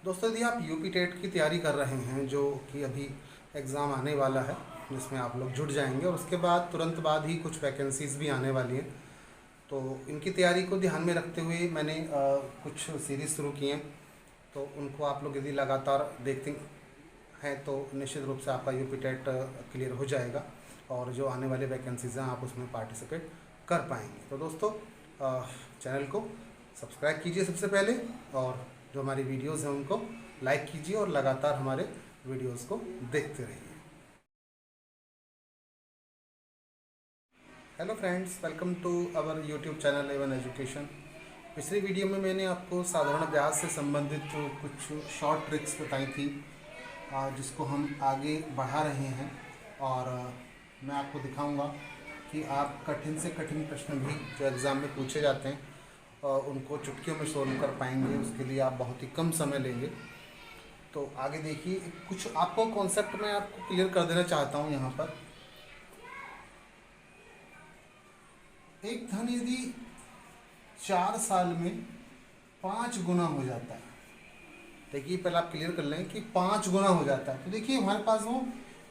दोस्तों, यदि आप यूपी टेट की तैयारी कर रहे हैं, जो कि अभी एग्ज़ाम आने वाला है, जिसमें आप लोग जुट जाएंगे और उसके बाद तुरंत बाद ही कुछ वैकेंसीज़ भी आने वाली हैं, तो इनकी तैयारी को ध्यान में रखते हुए मैंने कुछ सीरीज़ शुरू की हैं। तो उनको आप लोग यदि लगातार देखते हैं तो निश्चित रूप से आपका यूपी टेट क्लियर हो जाएगा और जो आने वाले वैकेंसीज़ हैं आप उसमें पार्टिसिपेट कर पाएंगे। तो दोस्तों, चैनल को सब्सक्राइब कीजिए सबसे पहले, और जो हमारी वीडियोस हैं उनको लाइक कीजिए और लगातार हमारे वीडियोस को देखते रहिए। Hello friends, welcome to our YouTube channel Avon education. पिछली वीडियो में मैंने आपको साधारण ब्याज से संबंधित जो कुछ शॉर्ट ट्रिक्स बताई थी, जिसको हम आगे बढ़ा रहे हैं, और मैं आपको दिखाऊंगा कि आप कठिन से कठिन प्रश्न भी जो एग्ज़ाम में पूछे जाते हैं उनको चुटकियों में सोल्व कर पाएंगे। उसके लिए आप बहुत ही कम समय लेंगे। तो आगे देखिए, कुछ आपको कॉन्सेप्ट मैं आपको क्लियर कर देना चाहता हूँ। यहाँ पर एक धन यदि 4 साल में 5 गुना हो जाता है, देखिए पहले आप क्लियर कर लें कि 5 गुना हो जाता है, तो देखिए हमारे पास वो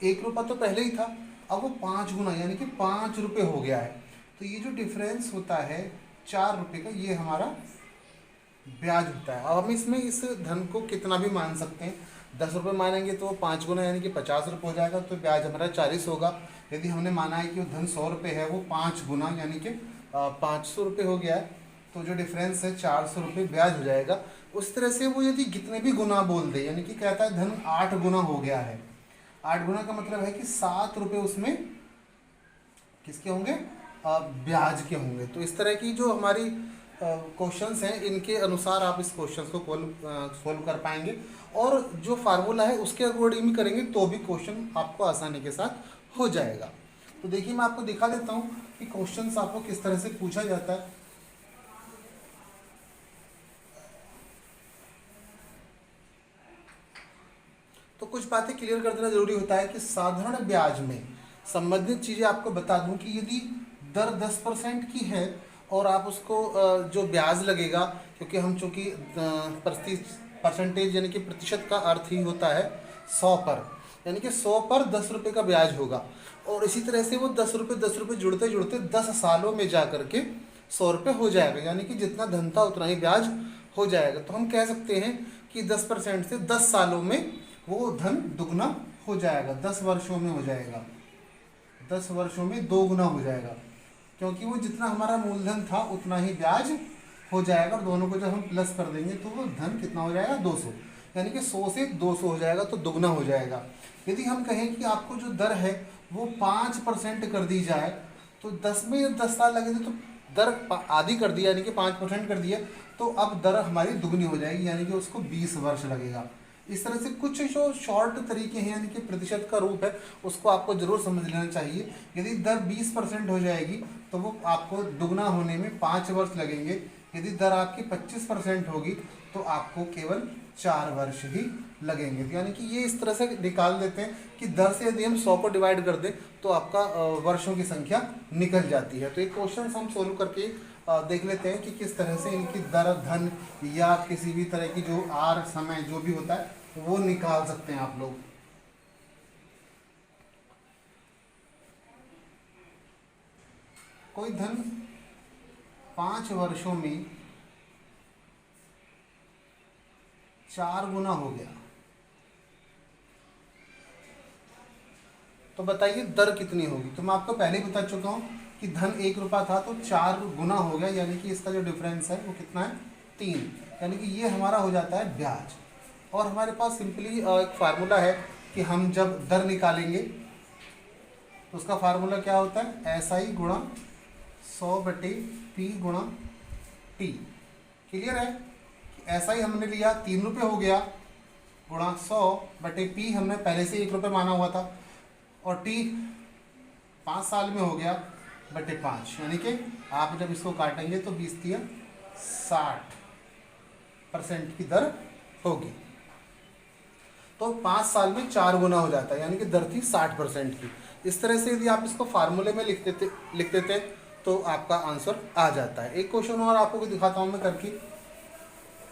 1 रुपया तो पहले ही था, अब वो 5 गुना यानी कि 5 रुपये हो गया है। तो ये जो डिफरेंस होता है 4 रुपये का, ये हमारा ब्याज होता है। अब हम इसमें इस धन को कितना भी मान सकते हैं। 10 रुपये मानेंगे तो 5 गुना यानी कि 50 रुपये हो जाएगा, तो ब्याज हमारा 40 होगा। यदि हमने माना है कि वो धन 100 रुपये है, वो 5 गुना यानी कि 500 रुपये हो गया है, तो जो डिफरेंस है 400 रुपये ब्याज हो जाएगा। उस तरह से वो यदि कितने भी गुना बोल दे, यानी कि कहता है धन 8 गुना हो गया है, 8 गुना का मतलब है कि 7 रुपये उसमें किसके होंगे, ब्याज के होंगे। तो इस तरह की जो हमारी क्वेश्चंस हैं, इनके अनुसार आप इस क्वेश्चंस को सोल्व कर पाएंगे, और जो फार्मूला है उसके अकॉर्डिंग भी करेंगे तो भी क्वेश्चन आपको आसानी के साथ हो जाएगा। तो देखिए मैं आपको दिखा देता हूँ कि क्वेश्चंस आपको किस तरह से पूछा जाता है। तो कुछ बातें क्लियर कर देना जरूरी होता है कि साधारण ब्याज में संबंधित चीज़ें आपको बता दूं कि यदि दर 10% की है और आप उसको जो ब्याज लगेगा, क्योंकि हम चूँकि परसेंटेज यानी कि प्रतिशत का अर्थ ही होता है 100 पर, यानी कि 100 पर 10 रुपये का ब्याज होगा, और इसी तरह से वो 10 रुपये जुड़ते जुड़ते 10 सालों में जा करके 100 रुपये हो जाएगा, यानी कि जितना धन था उतना ही ब्याज हो जाएगा। तो हम कह सकते हैं कि 10% से 10 सालों में वो धन दुगना हो जाएगा, 10 वर्षों में हो जाएगा, 10 वर्षों में 2 गुना हो जाएगा, क्योंकि वो जितना हमारा मूलधन था उतना ही ब्याज हो जाएगा, और दोनों को जब हम प्लस कर देंगे तो वो धन कितना हो जाएगा, 200, यानी कि 100 से 200 हो जाएगा, तो दुगना हो जाएगा। यदि हम कहें कि आपको जो दर है वो 5% कर दी जाए, तो 10 में 10 साल लगे थे, तो दर आधी कर दिया यानी कि 5% कर दिया, तो अब दर हमारी दुगनी हो जाएगी, यानी कि उसको 20 वर्ष लगेगा। इस तरह से कुछ जो शॉर्ट तरीके हैं, यानी कि प्रतिशत का रूप है, उसको आपको जरूर समझ लेना चाहिए। यदि दर 20% हो जाएगी तो वो आपको दुगना होने में 5 वर्ष लगेंगे। यदि दर आपकी 25% होगी तो आपको केवल 4 वर्ष ही लगेंगे। तो यानी कि ये इस तरह से निकाल देते हैं कि दर से यदि हम 100 को डिवाइड कर दें तो आपका वर्षों की संख्या निकल जाती है। तो ये क्वेश्चन हम सोल्व करके देख लेते हैं कि किस तरह से इनकी दर, धन या किसी भी तरह की जो आर, समय जो भी होता है वो निकाल सकते हैं आप लोग। कोई धन 5 वर्षों में 4 गुना हो गया, तो बताइए दर कितनी होगी। तो मैं आपको पहले ही बता चुका हूं कि धन 1 रुपया था तो 4 गुना हो गया, यानी कि इसका जो डिफरेंस है वो कितना है, 3, यानी कि ये हमारा हो जाता है ब्याज। और हमारे पास सिंपली एक फार्मूला है कि हम जब दर निकालेंगे तो उसका फार्मूला क्या होता है, SI गुणा 100/P गुणा T। क्लियर है कि SI हमने लिया 3 रुपये हो गया, गुणा 100/P हमने पहले से 1 रुपये माना हुआ था, और T 5 साल में हो गया बटे 5, यानी कि आप जब इसको काटेंगे तो 20 या 60% की दर होगी। तो 5 साल में 4 गुना हो जाता है, यानी कि दर थी 60% की। इस तरह से यदि आप इसको फार्मूले में लिख देते तो आपका आंसर आ जाता है। एक क्वेश्चन और आपको दिखाता हूँ मैं करके,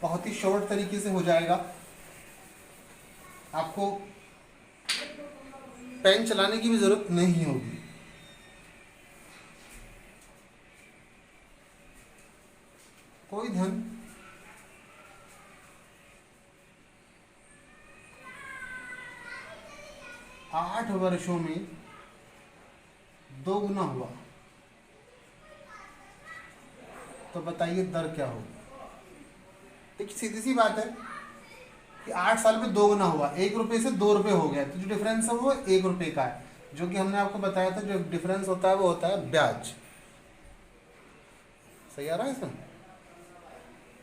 बहुत ही शॉर्ट तरीके से हो जाएगा। आपको पेन चलाने की भी जरूरत नहीं होगी। कोई धन 8 वर्षों में 2 गुना हुआ, तो बताइए दर क्या होगी। एक सीधी सी बात है कि 8 साल में 2 गुना हुआ, 1 रुपये से 2 रुपये हो गया, तो जो डिफरेंस है वो 1 रुपये का है, जो कि हमने आपको बताया था जो डिफरेंस होता है वो होता है ब्याज। सही आ रहा है इसमें,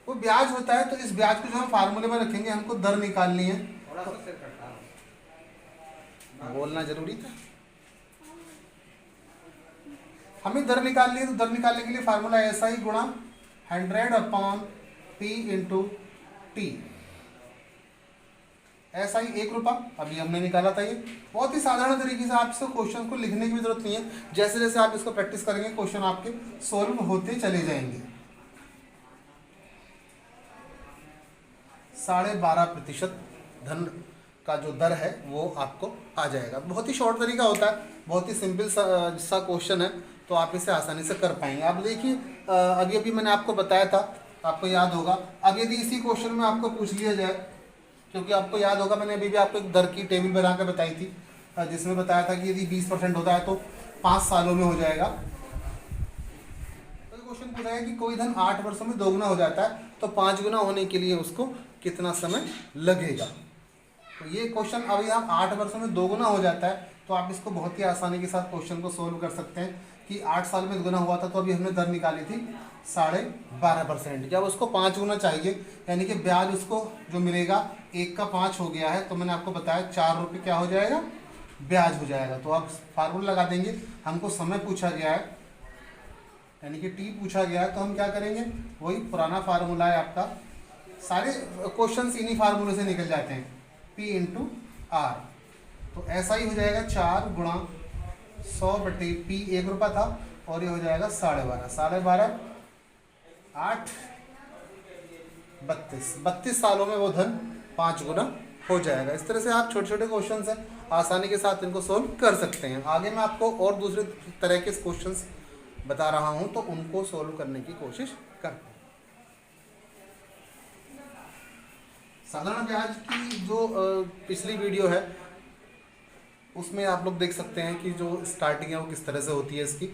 वो ब्याज होता है। तो इस ब्याज को जो हम फार्मूले में रखेंगे, हमको दर निकालनी है। बोलना जरूरी था, हमें दर निकालनी है। तो दर निकालने के लिए फार्मूला ऐसा ही गुणा 100/P इंटू टी, ऐसा ही 1 रुपया। अभी हमने निकाला था ये। बहुत ही साधारण तरीके से आप इसको क्वेश्चन को लिखने की भी जरूरत नहीं है। जैसे जैसे आप इसको प्रैक्टिस करेंगे क्वेश्चन आपके सॉल्व होते चले जाएंगे। 12.5% धन का जो दर है वो आपको आ जाएगा। बहुत ही शॉर्ट तरीका होता है, बहुत ही सिंपल सा क्वेश्चन है, तो आप इसे आसानी से कर पाएंगे। आप देखिए अभी अभी मैंने आपको बताया था, आपको याद होगा। अब यदि इसी क्वेश्चन में आपको पूछ लिया जाए, क्योंकि आपको याद होगा मैंने अभी भी आपको एक दर की टेबल बना कर बताई थी, जिसमें बताया था कि यदि 20% होता है तो 5 सालों में हो जाएगा। तो क्वेश्चन पूछा है कि कोई धन 8 वर्षों में 2 गुना हो जाता है, तो 5 गुना होने के लिए उसको कितना समय लगेगा। तो ये क्वेश्चन अभी आप 8 वर्षों में 2 गुना हो जाता है, तो आप इसको बहुत ही आसानी के साथ क्वेश्चन को सोल्व कर सकते हैं कि 8 साल में 2 गुना हुआ था, तो अभी हमने दर निकाली थी 12.5%। जब उसको 5 गुना चाहिए, यानी कि ब्याज उसको जो मिलेगा 1 का 5 हो गया है, तो मैंने आपको बताया 4 रुपये क्या हो जाएगा, ब्याज हो जाएगा। तो आप फार्मूला लगा देंगे। हमको समय पूछा गया है, यानी कि टी पूछा गया है, तो हम क्या करेंगे, वही पुराना फार्मूला है आपका। सारे क्वेश्चन इन्हीं फार्मूले से निकल जाते हैं, P इंटू आर। तो ऐसा ही हो जाएगा 4 गुणा 100/P, 1 रुपया था, और ये हो जाएगा 12.5 8 32 सालों में वो धन 5 गुना हो जाएगा। इस तरह से आप छोटे छोटे क्वेश्चन हैं, आसानी के साथ इनको सोल्व कर सकते हैं। आगे मैं आपको और दूसरे तरह के क्वेश्चंस बता रहा हूं, तो उनको सोल्व करने की कोशिश कर। साधारण ब्याज की जो पिछली वीडियो है उसमें आप लोग देख सकते हैं कि जो स्टार्टिंग है वो किस तरह से होती है इसकी।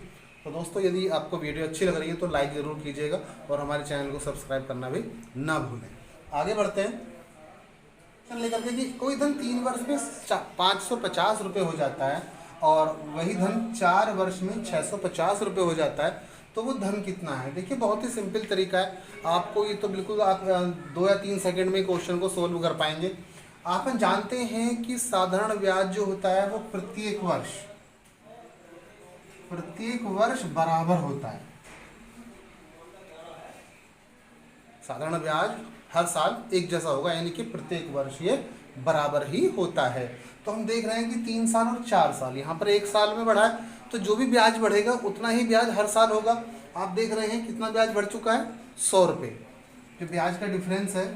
तो दोस्तों यदि आपको वीडियो अच्छी लग रही है तो लाइक ज़रूर कीजिएगा और हमारे चैनल को सब्सक्राइब करना भी ना भूलें। आगे बढ़ते हैं लेकर के कि कोई धन 3 वर्ष में 550 रुपये हो जाता है और वही धन 4 वर्ष में 650 रुपये हो जाता है, तो वो धन कितना है। देखिए बहुत ही सिंपल तरीका है, आपको ये तो बिल्कुल आप 2 या 3 सेकंड में क्वेश्चन को सोल्व कर पाएंगे। आप जानते हैं कि साधारण ब्याज जो होता है वो प्रत्येक वर्ष बराबर होता है। साधारण ब्याज हर साल एक जैसा होगा, यानी कि प्रत्येक वर्ष ये बराबर ही होता है। तो हम देख रहे हैं कि 3 साल और 4 साल, यहाँ पर 1 साल में बढ़ा है, तो जो भी ब्याज बढ़ेगा उतना ही ब्याज हर साल होगा। आप देख रहे हैं कितना ब्याज बढ़ चुका है, 100 रुपये। जो ब्याज का डिफरेंस है,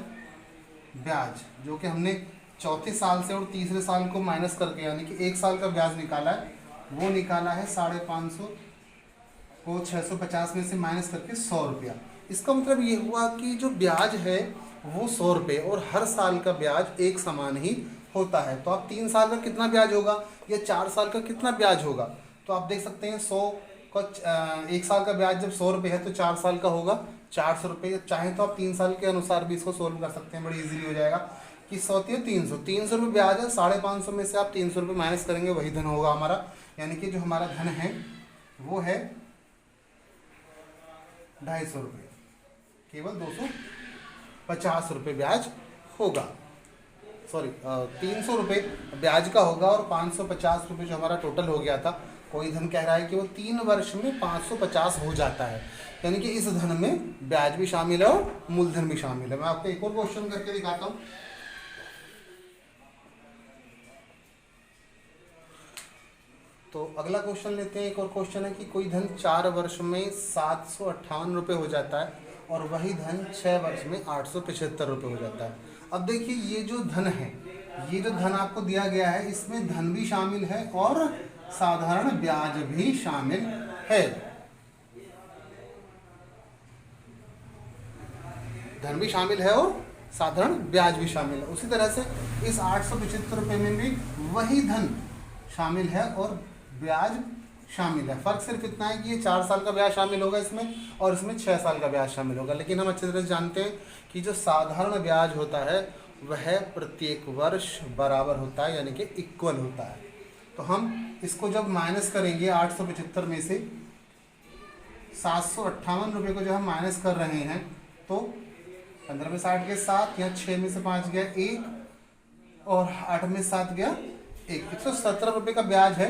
ब्याज जो कि हमने चौथे साल से और तीसरे साल को माइनस करके, यानी कि 1 साल का ब्याज निकाला है, वो निकाला है 550 को 650 में से माइनस करके 100 रुपया। इसका मतलब ये हुआ कि जो ब्याज है वो 100 रुपये और हर साल का ब्याज एक समान ही होता है। तो अब 3 साल का कितना ब्याज होगा या 4 साल का कितना ब्याज होगा, तो आप देख सकते हैं 100 का 1 साल का ब्याज जब 100 रुपये है तो 4 साल का होगा 400 रुपये। चाहे तो आप 3 साल के अनुसार भी इसको सोल्व कर सकते हैं, बड़ी इजीली हो जाएगा कि 100 300 रुपये ब्याज है, 550 में से आप 300 रुपये माइनस करेंगे, वही धन होगा हमारा। यानी कि जो हमारा धन है वो है 250 रुपये, केवल 250 रुपये ब्याज होगा। सॉरी 300 रुपये ब्याज का होगा और 550 रुपये जो हमारा टोटल हो गया था। कोई धन कह रहा है कि वो 3 वर्ष में 550 हो जाता है, यानी कि इस धन में ब्याज भी शामिल है और मूलधन भी शामिल है। मैं आपको एक और क्वेश्चन करके दिखाता हूँ। तो अगला क्वेश्चन लेते हैं। एक और क्वेश्चन है कि कोई धन 4 वर्ष में 758 रुपये हो जाता है और वही धन 6 वर्ष में 875 रुपये हो जाता है। अब देखिए ये जो धन है ये जो धन आपको दिया गया है इसमें धन भी शामिल है और साधारण ब्याज भी शामिल है। धन भी शामिल है और साधारण ब्याज भी शामिल है। उसी तरह से इस 875 रुपये में भी वही धन शामिल है और ब्याज शामिल है। फर्क सिर्फ इतना है कि ये 4 साल का ब्याज शामिल होगा इसमें और इसमें 6 साल का ब्याज शामिल होगा। लेकिन हम अच्छी तरह से जानते हैं कि जो साधारण ब्याज होता है वह प्रत्येक वर्ष बराबर होता है, यानी कि इक्वल होता है। तो हम इसको जब माइनस करेंगे 875 में से 758 रुपये को जब हम माइनस कर रहे हैं तो 15 में 60 गया 7, यहाँ 6 में से 5 गया 1 और 8 में 7 गया 1। 117 रुपये का ब्याज है।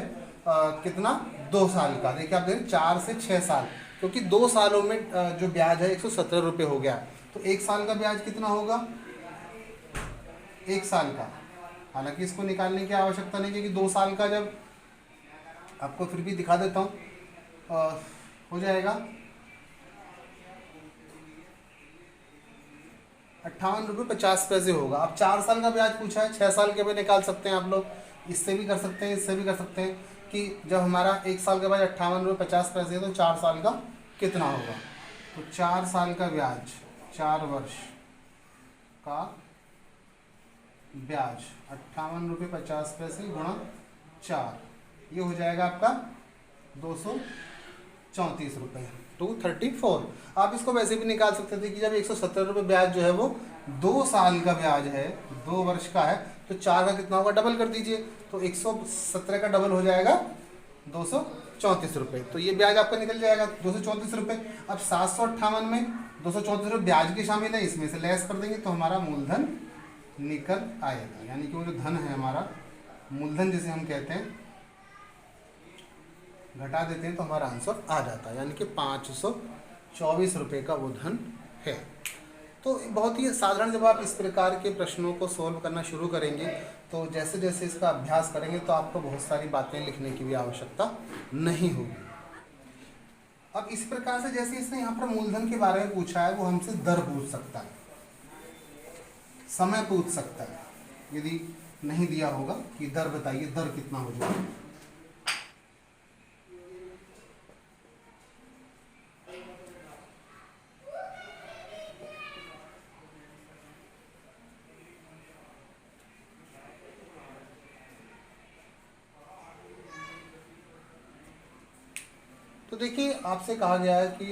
कितना? 2 साल का। देखिए आप देखें 4 से 6 साल, क्योंकि 2 सालों में जो ब्याज है 117 रुपये हो गया। तो 1 साल का ब्याज कितना होगा? 1 साल का। हालांकि इसको निकालने की आवश्यकता नहीं है कि 2 साल का, जब आपको फिर भी दिखा देता हूँ, हो जाएगा 58.50 रुपये होगा। अब 4 साल का ब्याज पूछा है, 6 साल के भी निकाल सकते हैं आप लोग, इससे भी कर सकते हैं, इससे भी कर सकते हैं कि जब हमारा 1 साल का ब्याज 58.50 रुपये है तो 4 साल का कितना होगा। तो 4 साल का ब्याज, 4 वर्ष का ब्याज 58.50 गुणा 4, ये हो जाएगा आपका 234 रुपये, 234। आप इसको वैसे भी निकाल सकते थे कि जब 170 रुपये ब्याज जो है वो 2 साल का ब्याज है, 2 वर्ष का है, तो 4 का कितना होगा? डबल कर दीजिए, तो 117 का डबल हो जाएगा 234 रुपये। तो ये ब्याज आपका निकल जाएगा 234 रुपये। अब 758 में 234 रुपये ब्याज के शामिल है, इसमें से लेस कर देंगे तो हमारा मूलधन निकल आएगा। यानी कि वो जो धन है हमारा मूलधन जिसे हम कहते हैं, घटा देते हैं तो हमारा आंसर आ जाता है, यानी कि 524 रुपये का वो धन है। तो बहुत ही साधारण, जब आप इस प्रकार के प्रश्नों को सोल्व करना शुरू करेंगे तो जैसे जैसे इसका अभ्यास करेंगे तो आपको बहुत सारी बातें लिखने की भी आवश्यकता नहीं होगी। अब इस प्रकार से जैसे इसने यहाँ पर मूलधन के बारे में पूछा है, वो हमसे दर पूछ सकता है, समय पूछ सकता है, यदि नहीं दिया होगा कि दर बताइए, दर कितना हो जाएगा। तो देखिए आपसे कहा गया है कि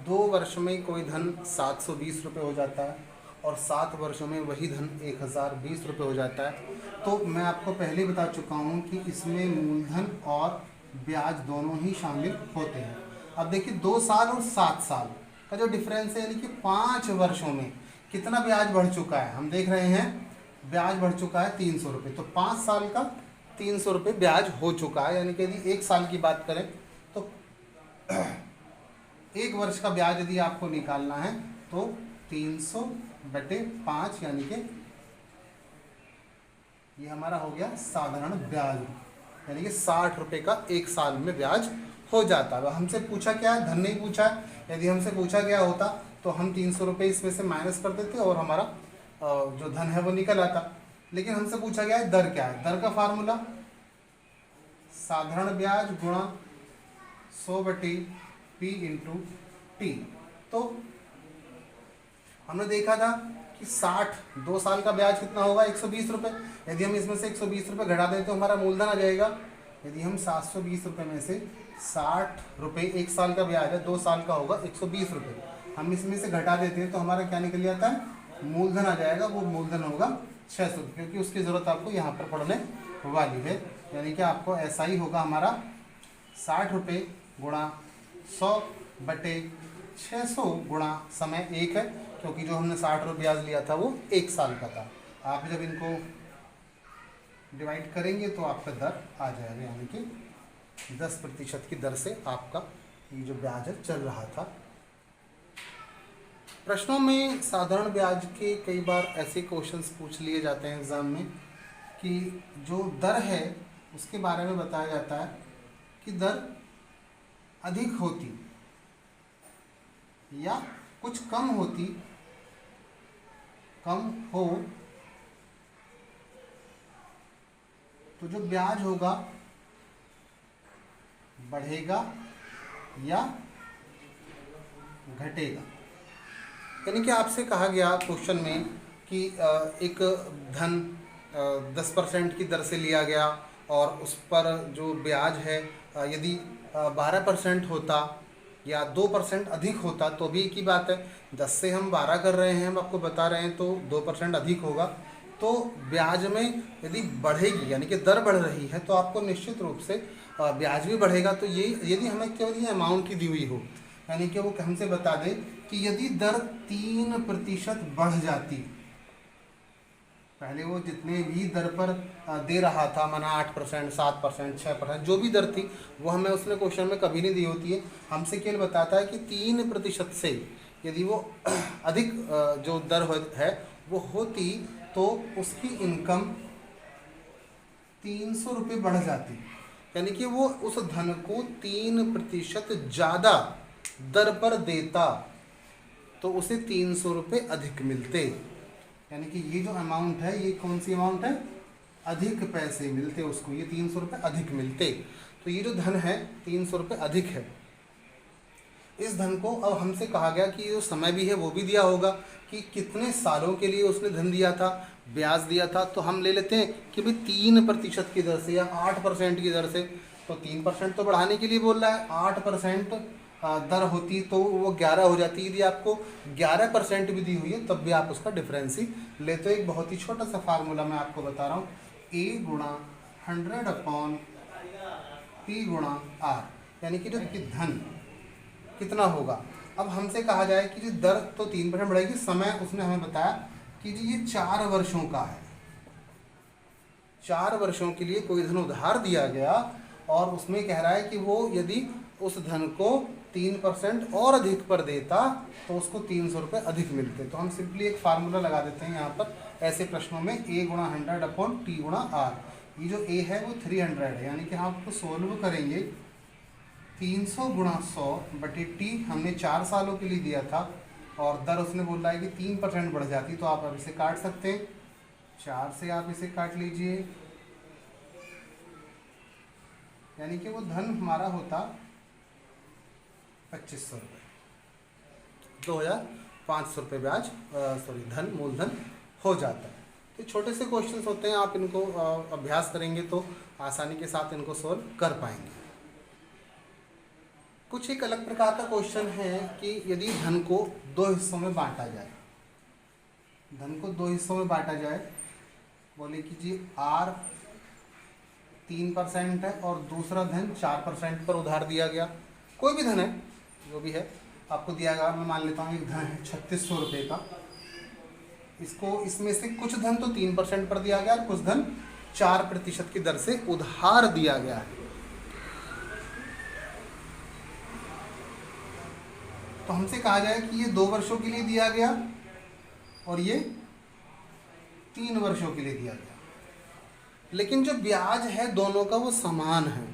2 वर्ष में कोई धन 720 रुपये हो जाता है और 7 वर्षों में वही धन 1020 रुपये हो जाता है। तो मैं आपको पहले बता चुका हूँ कि इसमें मूलधन और ब्याज दोनों ही शामिल होते हैं। अब देखिए 2 साल और 7 साल का जो डिफरेंस है, यानी कि 5 वर्षों में कितना ब्याज बढ़ चुका है, हम देख रहे हैं ब्याज बढ़ चुका है 300 रुपये। तो 5 साल का 300 रुपये ब्याज हो चुका है। यानी कि यदि 1 साल की बात करें तो 1 वर्ष का ब्याज यदि आपको निकालना है तो 300/5, यानी कि ये हमारा हो गया साधारण ब्याज, यानी कि 60 रुपये का 1 साल में ब्याज हो जाता है। हमसे पूछा क्या है? धन नहीं पूछा है। यदि हमसे पूछा गया होता तो हम 300 रुपये इसमें से माइनस कर देते और हमारा जो धन है वो निकल आता। लेकिन हमसे पूछा गया है दर क्या है। दर का फार्मूला साधारण ब्याज गुणा 100/P × T। तो हमने देखा था कि 2 साल का ब्याज कितना होगा? 120 रुपये। यदि हम इसमें से 120 रुपये घटा दें तो हमारा मूलधन आ जाएगा। यदि हम 720 रुपये में से 60 रुपये, 1 साल का ब्याज है, 2 साल का होगा 120 रुपये, हम इसमें से घटा देते हैं तो हमारा क्या निकल जाता है? मूलधन आ जाएगा। वो मूलधन होगा 600 रुपये, क्योंकि उसकी ज़रूरत आपको यहाँ पर पढ़ने वाली है। यानी कि आपको ऐसा ही होगा हमारा 60 रुपये गुणा 100/600 गुणा समय 1 है, क्योंकि जो हमने 60 रुपये ब्याज लिया था वो 1 साल का था। आप जब इनको डिवाइड करेंगे तो आपका दर आ जाएगा, यानी कि 10% की दर से आपका ये जो ब्याज है चल रहा था। प्रश्नों में साधारण ब्याज के कई बार ऐसे क्वेश्चंस पूछ लिए जाते हैं एग्ज़ाम में कि जो दर है उसके बारे में बताया जाता है कि दर अधिक होती या कुछ कम होती, कम हो तो जो ब्याज होगा बढ़ेगा या घटेगा। यानी कि आपसे कहा गया क्वेश्चन में कि एक धन 10% की दर से लिया गया और उस पर जो ब्याज है यदि 12% होता या 2% अधिक होता तो भी एक ही बात है। 10 से हम 12 कर रहे हैं, हम आपको बता रहे हैं, तो 2% अधिक होगा। तो ब्याज में यदि बढ़ेगी यानी कि दर बढ़ रही है तो आपको निश्चित रूप से ब्याज भी बढ़ेगा। तो ये यदि हमें केवल ये अमाउंट ही दी हुई हो, यानी कि वो हमसे बता दें कि यदि दर 3% बढ़ जाती, पहले वो जितने भी दर पर दे रहा था, माना 8%, 7%, 6%, जो भी दर थी वो हमें उसने क्वेश्चन में कभी नहीं दी होती है। हमसे केवल बताता है कि 3% से यदि वो अधिक जो दर है वो होती तो उसकी इनकम 300 रुपये बढ़ जाती, यानी कि वो उस धन को 3% ज़्यादा दर पर देता तो उसे 300 रुपये अधिक मिलते। यानी कि ये जो अमाउंट है ये कौन सी अमाउंट है, अधिक पैसे मिलते उसको, ये 300 रुपये अधिक मिलते। तो ये जो धन है 300 रुपये अधिक है। इस धन को अब हमसे कहा गया कि जो समय भी है वो भी दिया होगा कि कितने सालों के लिए उसने धन दिया था, ब्याज दिया था। तो हम ले लेते हैं कि भाई 3% की दर से या 8% की दर से, तो 3% तो बढ़ाने के लिए बोल रहा है, 8% दर होती तो वो 11 हो जाती। यदि आपको 11% भी दी हुई है तब भी आप उसका डिफरेंस ही ले। तो एक बहुत ही छोटा सा फार्मूला मैं आपको बता रहा हूँ, A गुणा 100/P गुणा R, यानी कि जो कि धन कितना होगा। अब हमसे कहा जाए कि जो दर तो 3% बढ़ेगी, समय उसने हमें बताया कि जी ये 4 वर्षों का है। 4 वर्षों के लिए कोई धन उधार दिया गया और उसमें कह रहा है कि वो यदि उस धन को 3% और अधिक पर देता तो उसको 300 रुपये अधिक मिलते। तो हम सिंपली एक फार्मूला लगा देते हैं यहाँ पर ऐसे प्रश्नों में, A गुणा 100/T गुणा R। ये जो A है वो 300 है, यानी कि हम आपको सोल्व करेंगे 300 गुणा 100/T हमने 4 सालों के लिए दिया था और दर उसने बोल रहा है कि 3% बढ़ जाती। तो आप अब इसे काट सकते हैं, 4 से आप इसे काट लीजिए, यानी कि वो धन हमारा होता 2500 रुपये, 2500 रुपये ब्याज धन मूलधन हो जाता है। तो छोटे से क्वेश्चंस होते हैं, आप इनको अभ्यास करेंगे तो आसानी के साथ इनको सोल्व कर पाएंगे। कुछ एक अलग प्रकार का क्वेश्चन है कि यदि धन को 2 हिस्सों में बांटा जाए, धन को 2 हिस्सों में बांटा जाए, बोले कि जी R 3% है और दूसरा धन 4% पर उधार दिया गया। कोई भी धन है, जो भी है आपको दिया गया। मैं मान लेता हूँ एक धन है 3600 रुपये का, इसको इसमें से कुछ धन तो 3% पर दिया गया और कुछ धन 4% की दर से उधार दिया गया है। तो हमसे कहा जाए कि ये 2 वर्षों के लिए दिया गया और ये 3 वर्षों के लिए दिया गया, लेकिन जो ब्याज है दोनों का वो समान है।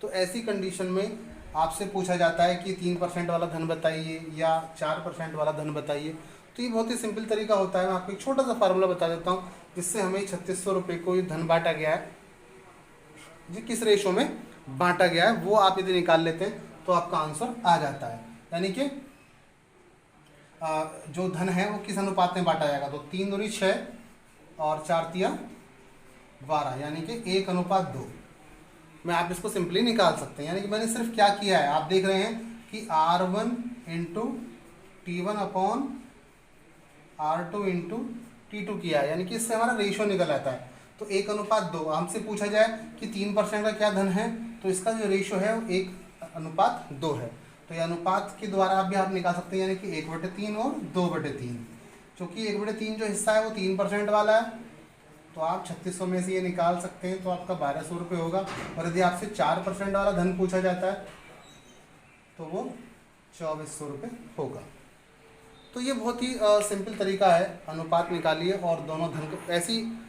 तो ऐसी कंडीशन में आपसे पूछा जाता है कि 3% वाला धन बताइए या 4% वाला धन बताइए। तो ये बहुत ही सिंपल तरीका होता है। मैं आपको एक छोटा सा फार्मूला बता देता हूँ जिससे हमें 3600 रुपये को धन बांटा गया है, जी किस रेशो में बांटा गया है वो आप यदि निकाल लेते हैं तो आपका आंसर आ जाता है। यानी कि जो धन है वो किस अनुपात में बांटा जाएगा, तो 3 दूनी 6 और 4 तिया 12, यानी कि 1:2 में आप इसको सिंपली निकाल सकते हैं। यानी कि मैंने सिर्फ क्या किया है, आप देख रहे हैं कि R1 × T1 R2 × T2 किया है, यानी कि इससे हमारा रेशो निकल आता है। तो 1:2। हमसे पूछा जाए कि 3% का क्या धन है, तो इसका जो रेशो है वो 1:2 है। तो ये अनुपात के द्वारा भी आप निकाल सकते हैं, यानी कि 1/3 और 2/3। क्योंकि 1/3 जो हिस्सा है वो 3% वाला है, तो आप 3600 में से ये निकाल सकते हैं, तो आपका 1200 रुपये होगा। और यदि आपसे 4% वाला धन पूछा जाता है तो वो 2400 रुपये होगा। तो ये बहुत ही सिंपल तरीका है, अनुपात निकालिए और दोनों धन को। ऐसी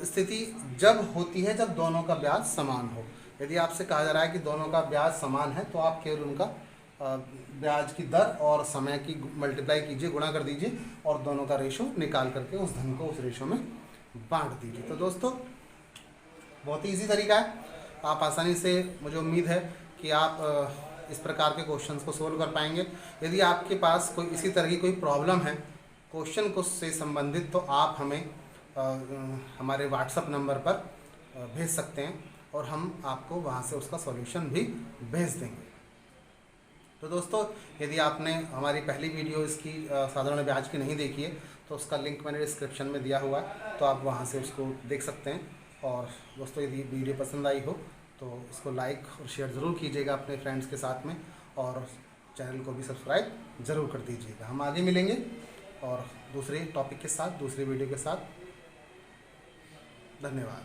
स्थिति जब होती है जब दोनों का ब्याज समान हो। यदि आपसे कहा जा रहा है कि दोनों का ब्याज समान है तो आप केवल उनका ब्याज की दर और समय की मल्टीप्लाई कीजिए, गुणा कर दीजिए और दोनों का रेशो निकाल करके उस धन को उस रेशो में बांट दीजिए। तो दोस्तों बहुत ही ईजी तरीका है, आप आसानी से, मुझे उम्मीद है कि आप इस प्रकार के क्वेश्चंस को सोल्व कर पाएंगे। यदि आपके पास कोई इसी तरह की कोई प्रॉब्लम है क्वेश्चन को से संबंधित, तो आप हमें हमारे व्हाट्सएप नंबर पर भेज सकते हैं और हम आपको वहाँ से उसका सॉल्यूशन भी भेज देंगे। तो दोस्तों, यदि आपने हमारी पहली वीडियो इसकी साधारण ब्याज की नहीं देखी है तो उसका लिंक मैंने डिस्क्रिप्शन में दिया हुआ है, तो आप वहाँ से उसको देख सकते हैं। और दोस्तों, यदि वीडियो पसंद आई हो तो इसको लाइक और शेयर ज़रूर कीजिएगा अपने फ्रेंड्स के साथ में, और चैनल को भी सब्सक्राइब ज़रूर कर दीजिएगा। हम आगे मिलेंगे और दूसरे टॉपिक के साथ, दूसरी वीडियो के साथ। धन्यवाद।